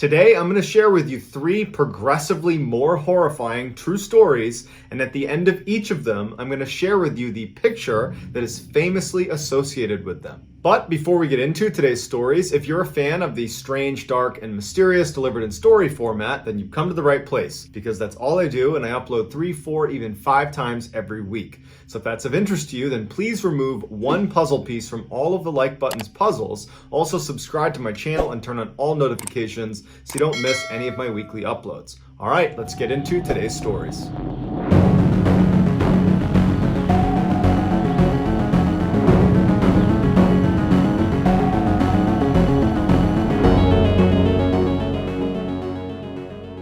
Today, I'm going to share with you 3 progressively more horrifying true stories, and at the end of each of them, I'm going to share with you the picture that is famously associated with them. But before we get into today's stories, if you're a fan of the strange, dark, and mysterious delivered in story format, then you've come to the right place, because that's all I do, and I upload 3, 4, even 5 times every week. So if that's of interest to you, then please remove 1 puzzle piece from all of the like button's puzzles. Also subscribe to my channel and turn on all notifications so you don't miss any of my weekly uploads. All right, let's get into today's stories.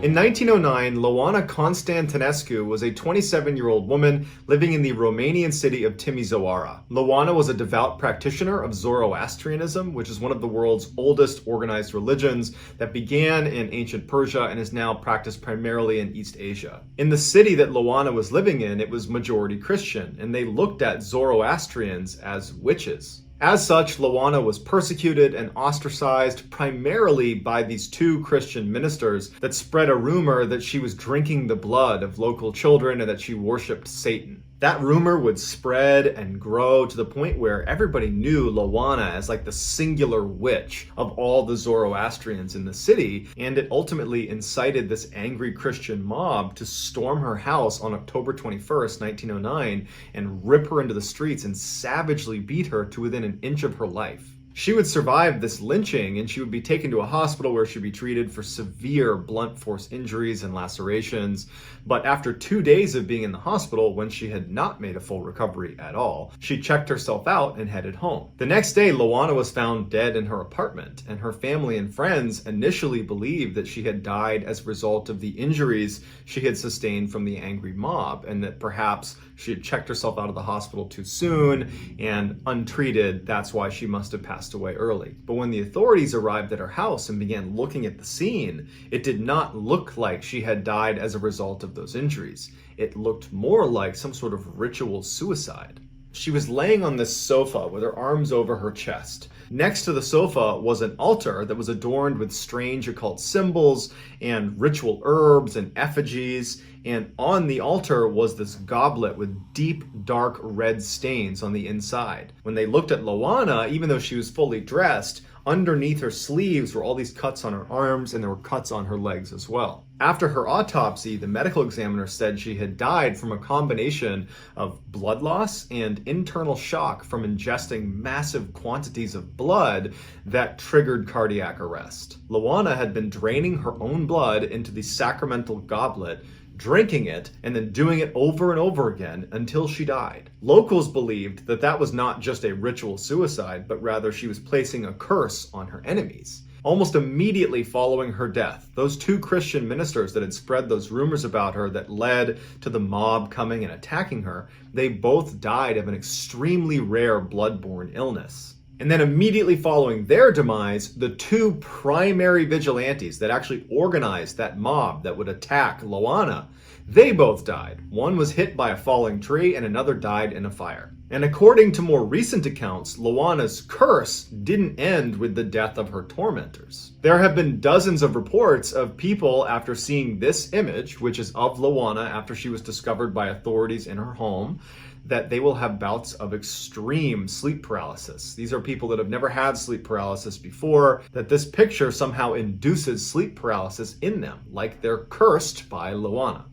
In 1909, Loana Constantinescu was a 27-year-old woman living in the Romanian city of Timișoara. Loana was a devout practitioner of Zoroastrianism, which is one of the world's oldest organized religions that began in ancient Persia and is now practiced primarily in East Asia. In the city that Loana was living in, it was majority Christian, and they looked at Zoroastrians as witches. As such, Loana was persecuted and ostracized primarily by these 2 Christian ministers that spread a rumor that she was drinking the blood of local children and that she worshipped Satan. That rumor would spread and grow to the point where everybody knew Loana as like the singular witch of all the Zoroastrians in the city, and it ultimately incited this angry Christian mob to storm her house on October 21st, 1909, and rip her into the streets and savagely beat her to within an inch of her life. She would survive this lynching, and she would be taken to a hospital where she'd be treated for severe blunt force injuries and lacerations. But after 2 days of being in the hospital, when she had not made a full recovery at all, she checked herself out and headed home. The next day, Loana was found dead in her apartment, and her family and friends initially believed that she had died as a result of the injuries she had sustained from the angry mob, and that perhaps she had checked herself out of the hospital too soon, and untreated, that's why she must have passed away early. But when the authorities arrived at her house and began looking at the scene, it did not look like she had died as a result of those injuries. It looked more like some sort of ritual suicide. She was laying on this sofa with her arms over her chest. Next to the sofa was an altar that was adorned with strange occult symbols and ritual herbs and effigies, and on the altar was this goblet with deep, dark red stains on the inside. When they looked at Loana, even though she was fully dressed, underneath her sleeves were all these cuts on her arms, and there were cuts on her legs as well. After her autopsy, the medical examiner said she had died from a combination of blood loss and internal shock from ingesting massive quantities of blood that triggered cardiac arrest. Loana had been draining her own blood into the sacramental goblet, drinking it, and then doing it over and over again until she died. Locals believed that that was not just a ritual suicide, but rather she was placing a curse on her enemies. Almost immediately following her death, those 2 Christian ministers that had spread those rumors about her that led to the mob coming and attacking her, they both died of an extremely rare blood-borne illness. And then immediately following their demise, the 2 primary vigilantes that actually organized that mob that would attack Loana, they both died. One was hit by a falling tree and another died in a fire. And according to more recent accounts, Loana's curse didn't end with the death of her tormentors. There have been dozens of reports of people after seeing this image, which is of Loana after she was discovered by authorities in her home, that they will have bouts of extreme sleep paralysis. These are people that have never had sleep paralysis before, that this picture somehow induces sleep paralysis in them, like they're cursed by Loana.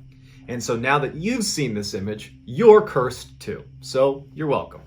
And so now that you've seen this image, you're cursed too. So you're welcome.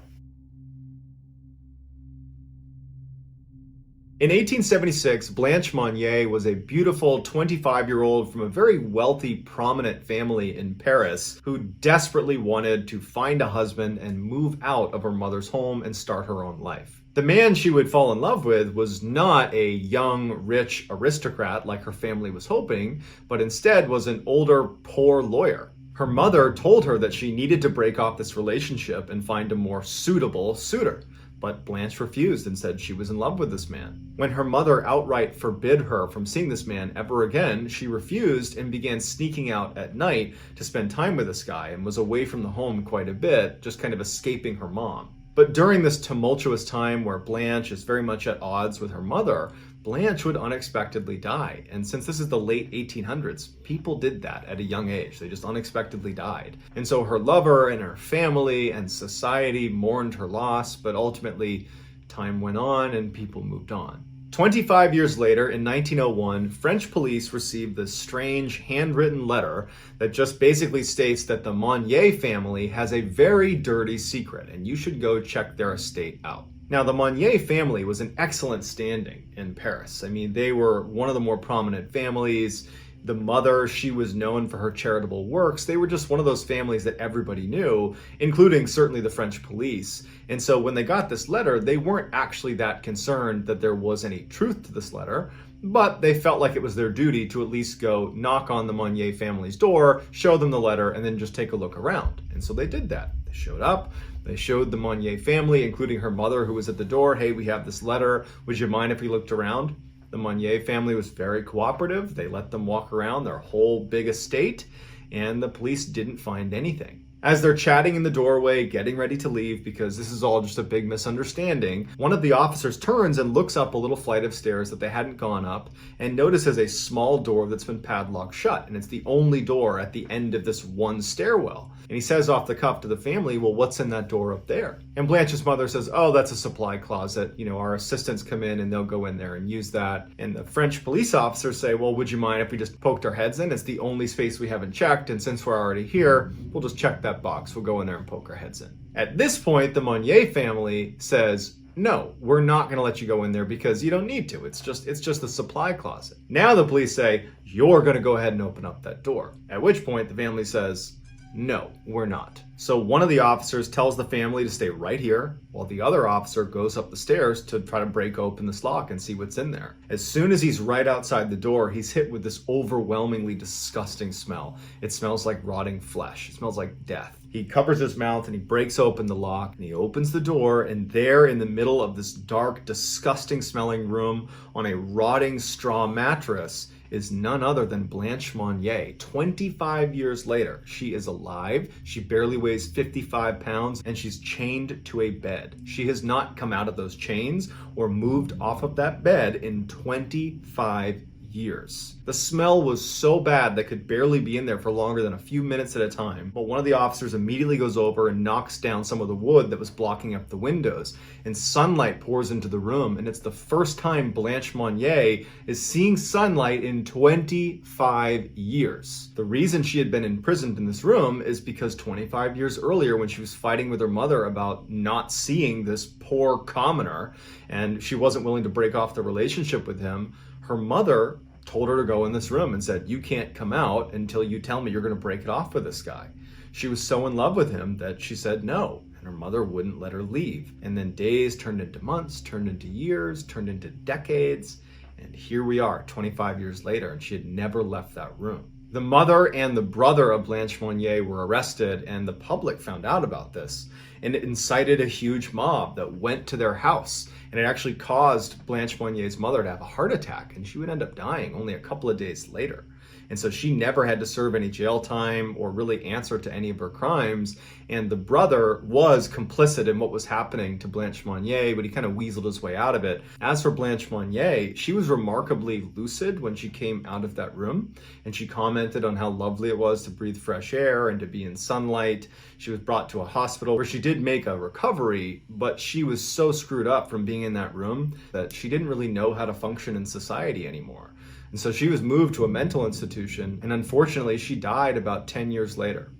In 1876, Blanche Monnier was a beautiful 25-year-old from a very wealthy, prominent family in Paris who desperately wanted to find a husband and move out of her mother's home and start her own life. The man she would fall in love with was not a young, rich aristocrat like her family was hoping, but instead was an older, poor lawyer. Her mother told her that she needed to break off this relationship and find a more suitable suitor. But Blanche refused and said she was in love with this man. When her mother outright forbid her from seeing this man ever again, she refused and began sneaking out at night to spend time with this guy and was away from the home quite a bit, just kind of escaping her mom. But during this tumultuous time where Blanche is very much at odds with her mother, Blanche would unexpectedly die. And since this is the late 1800s, people did that at a young age. They just unexpectedly died. And so her lover and her family and society mourned her loss, but ultimately time went on and people moved on. 25 years later, in 1901, French police received this strange handwritten letter that just basically states that the Monnier family has a very dirty secret and you should go check their estate out. Now, the Monnier family was in excellent standing in Paris. I mean, they were one of the more prominent families. The mother, she was known for her charitable works. They were just one of those families that everybody knew, including certainly the French police. And so when they got this letter, they weren't actually that concerned that there was any truth to this letter, but they felt like it was their duty to at least go knock on the Monnier family's door, show them the letter, and then just take a look around. And so they did that. They showed up. They showed the Monnier family, including her mother, who was at the door, hey, we have this letter. Would you mind if we looked around? The Monnier family was very cooperative. They let them walk around their whole big estate, and the police didn't find anything. As they're chatting in the doorway, getting ready to leave, because this is all just a big misunderstanding, one of the officers turns and looks up a little flight of stairs that they hadn't gone up and notices a small door that's been padlocked shut, and it's the only door at the end of this one stairwell. And he says off the cuff to the family, well, what's in that door up there? And Blanche's mother says, oh, that's a supply closet. You know, our assistants come in and they'll go in there and use that. And the French police officers say, well, would you mind if we just poked our heads in? It's the only space we haven't checked. And since we're already here, we'll just check that box. We'll go in there and poke our heads in. At this point, the Monnier family says, no, we're not going to let you go in there because you don't need to. It's just a supply closet. Now the police say, you're going to go ahead and open up that door. At which point the family says, no, we're not. So one of the officers tells the family to stay right here, while the other officer goes up the stairs to try to break open this lock and see what's in there. As soon as he's right outside the door, he's hit with this overwhelmingly disgusting smell. It smells like rotting flesh. It smells like death. He covers his mouth and he breaks open the lock and he opens the door, and there in the middle of this dark, disgusting smelling room on a rotting straw mattress is none other than Blanche Monnier. 25 years later, she is alive. She barely weighs 55 pounds and she's chained to a bed. She has not come out of those chains or moved off of that bed in 25 years. The smell was so bad they could barely be in there for longer than a few minutes at a time, but one of the officers immediately goes over and knocks down some of the wood that was blocking up the windows, and sunlight pours into the room, and it's the first time Blanche Monnier is seeing sunlight in 25 years. The reason she had been imprisoned in this room is because 25 years earlier, when she was fighting with her mother about not seeing this poor commoner, and she wasn't willing to break off the relationship with him, her mother told her to go in this room and said, you can't come out until you tell me you're going to break it off with this guy. She was so in love with him that she said no, and her mother wouldn't let her leave. And then days turned into months, turned into years, turned into decades, and here we are 25 years later, and she had never left that room. The mother and the brother of Blanche Monnier were arrested, and the public found out about this, and it incited a huge mob that went to their house, and it actually caused Blanche Monnier's mother to have a heart attack, and she would end up dying only a couple of days later. And so she never had to serve any jail time or really answer to any of her crimes. And the brother was complicit in what was happening to Blanche Monnier, but he kind of weaseled his way out of it. As for Blanche Monnier, she was remarkably lucid when she came out of that room. And she commented on how lovely it was to breathe fresh air and to be in sunlight. She was brought to a hospital where she did make a recovery, but she was so screwed up from being in that room that she didn't really know how to function in society anymore. And so she was moved to a mental institution, and unfortunately she died about 10 years later.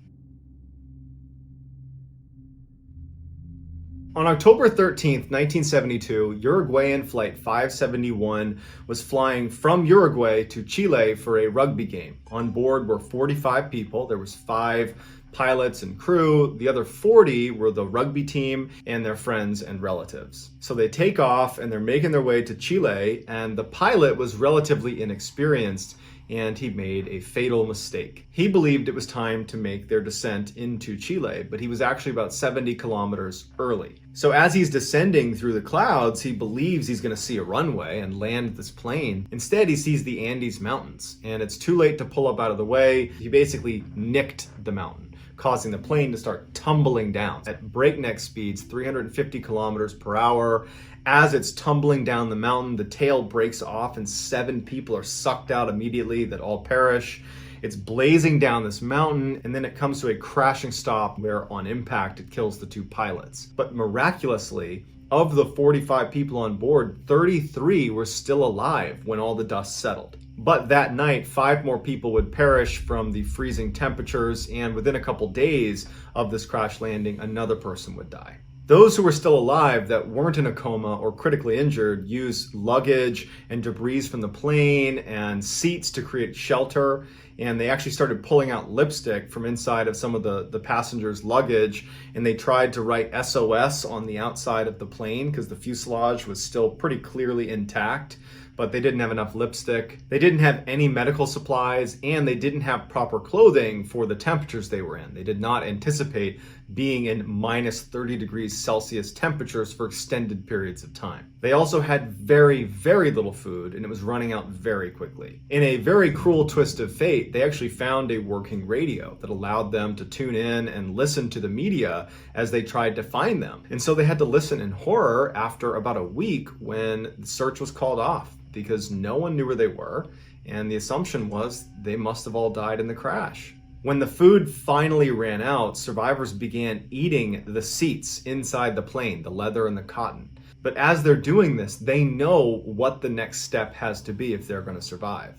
On October 13th, 1972, Uruguayan Flight 571 was flying from Uruguay to Chile for a rugby game. On board were 45 people. There was 5 pilots and crew. The other 40 were the rugby team and their friends and relatives. So they take off and they're making their way to Chile, and the pilot was relatively inexperienced and he made a fatal mistake. He believed it was time to make their descent into Chile, but he was actually about 70 kilometers early. So as he's descending through the clouds, he believes he's going to see a runway and land this plane. Instead, he sees the Andes Mountains, and it's too late to pull up out of the way. He basically nicked the mountain. causing the plane to start tumbling down at breakneck speeds, 350 kilometers per hour. As it's tumbling down the mountain, the tail breaks off and 7 people are sucked out immediately that all perish. It's blazing down this mountain, and then it comes to a crashing stop where on impact it kills the 2 pilots. But miraculously, of the 45 people on board, 33 were still alive when all the dust settled. But that night, 5 more people would perish from the freezing temperatures, and within a couple days of this crash landing, another person would die. Those who were still alive that weren't in a coma or critically injured used luggage and debris from the plane and seats to create shelter. And they actually started pulling out lipstick from inside of some of the passengers' luggage, and they tried to write SOS on the outside of the plane because the fuselage was still pretty clearly intact, but they didn't have enough lipstick. They didn't have any medical supplies, and they didn't have proper clothing for the temperatures they were in. They did not anticipate being in minus 30 degrees Celsius temperatures for extended periods of time. They also had very, very little food, and it was running out very quickly. In a very cruel twist of fate, they actually found a working radio that allowed them to tune in and listen to the media as they tried to find them. And so they had to listen in horror after about a week when the search was called off because no one knew where they were, and the assumption was they must have all died in the crash. When the food finally ran out, survivors began eating the seats inside the plane, the leather and the cotton. But as they're doing this, they know what the next step has to be if they're going to survive.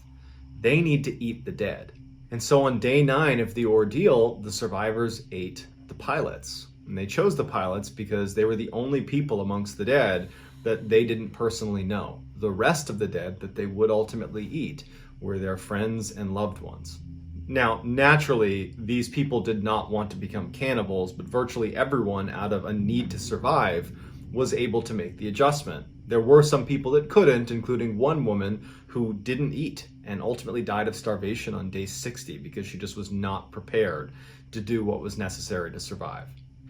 They need to eat the dead. And so on day 9 of the ordeal, the survivors ate the pilots. And they chose the pilots because they were the only people amongst the dead that they didn't personally know. The rest of the dead that they would ultimately eat were their friends and loved ones. Now, naturally, these people did not want to become cannibals, but virtually everyone, out of a need to survive, was able to make the adjustment. There were some people that couldn't, including one woman who didn't eat and ultimately died of starvation on day 60 because she just was not prepared to do what was necessary to survive.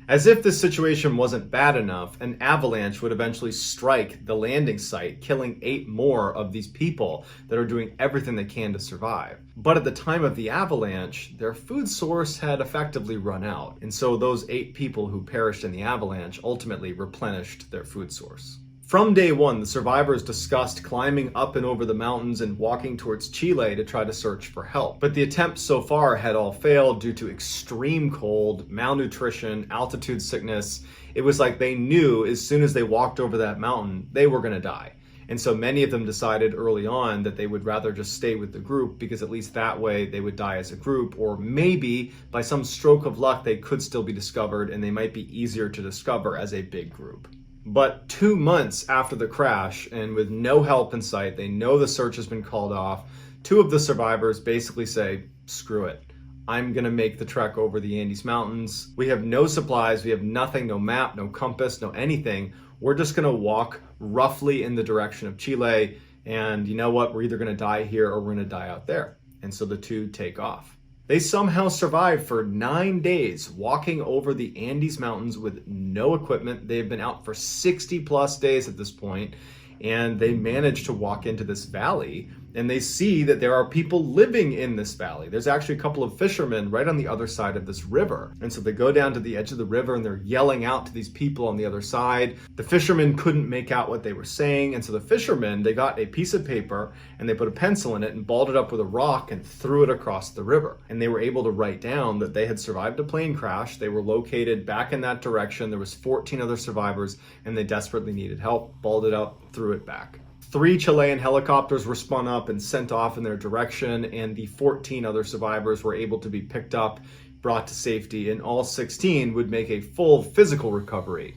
As if this situation wasn't bad enough, an avalanche would eventually strike the landing site, killing 8 more of these people that are doing everything they can to survive. But at the time of the avalanche, their food source had effectively run out, and so those 8 people who perished in the avalanche ultimately replenished their food source. From day 1, the survivors discussed climbing up and over the mountains and walking towards Chile to try to search for help. But the attempts so far had all failed due to extreme cold, malnutrition, altitude sickness. It was like they knew as soon as they walked over that mountain, they were going to die. And so many of them decided early on that they would rather just stay with the group because at least that way they would die as a group, or maybe by some stroke of luck they could still be discovered and they might be easier to discover as a big group. But 2 months after the crash, and with no help in sight, they know the search has been called off, 2 of the survivors basically say, screw it. I'm gonna make the trek over the Andes Mountains. We have no supplies, we have nothing, no map, no compass, no anything. We're just gonna walk roughly in the direction of Chile, and you know what? We're either gonna die here or we're gonna die out there. And so the 2 take off. They somehow survived for 9 days, walking over the Andes Mountains with no equipment. They've been out for 60 plus days at this point, and they managed to walk into this valley, and they see that there are people living in this valley. There's actually a couple of fishermen right on the other side of this river. And so they go down to the edge of the river and they're yelling out to these people on the other side. The fishermen couldn't make out what they were saying. And so the fishermen, they got a piece of paper and they put a pencil in it and balled it up with a rock and threw it across the river. And they were able to write down that they had survived a plane crash. They were located back in that direction. There was 14 other survivors and they desperately needed help, balled it up, threw it back. 3 Chilean helicopters were spun up and sent off in their direction, and the 14 other survivors were able to be picked up, brought to safety, and all 16 would make a full physical recovery.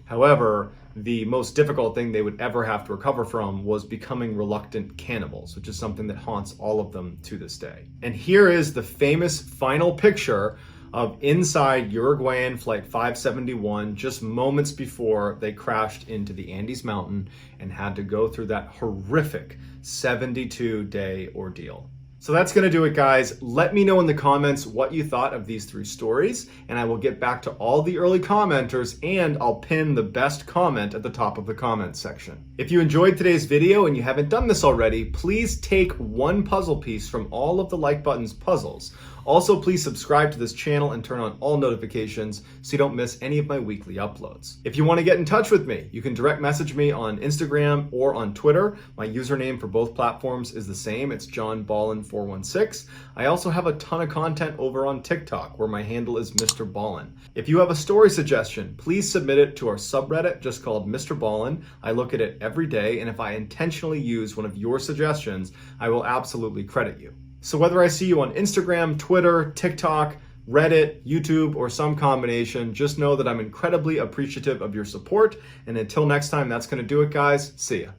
However, the most difficult thing they would ever have to recover from was becoming reluctant cannibals, which is something that haunts all of them to this day. And here is the famous final picture of inside Uruguayan Flight 571 just moments before they crashed into the Andes Mountain and had to go through that horrific 72-day ordeal. So that's going to do it, guys. Let me know in the comments what you thought of these 3 stories, and I will get back to all the early commenters, and I'll pin the best comment at the top of the comments section. If you enjoyed today's video and you haven't done this already, please take one puzzle piece from all of the like button's puzzles. Also, please subscribe to this channel and turn on all notifications so you don't miss any of my weekly uploads. If you want to get in touch with me, you can direct message me on Instagram or on Twitter. My username for both platforms is the same. It's JohnBallen416. I also have a ton of content over on TikTok where my handle is MrBallen. If you have a story suggestion, please submit it to our subreddit just called MrBallen. I look at it every day, and if I intentionally use one of your suggestions, I will absolutely credit you. So whether I see you on Instagram, Twitter, TikTok, Reddit, YouTube, or some combination, just know that I'm incredibly appreciative of your support. And until next time, that's going to do it, guys. See ya.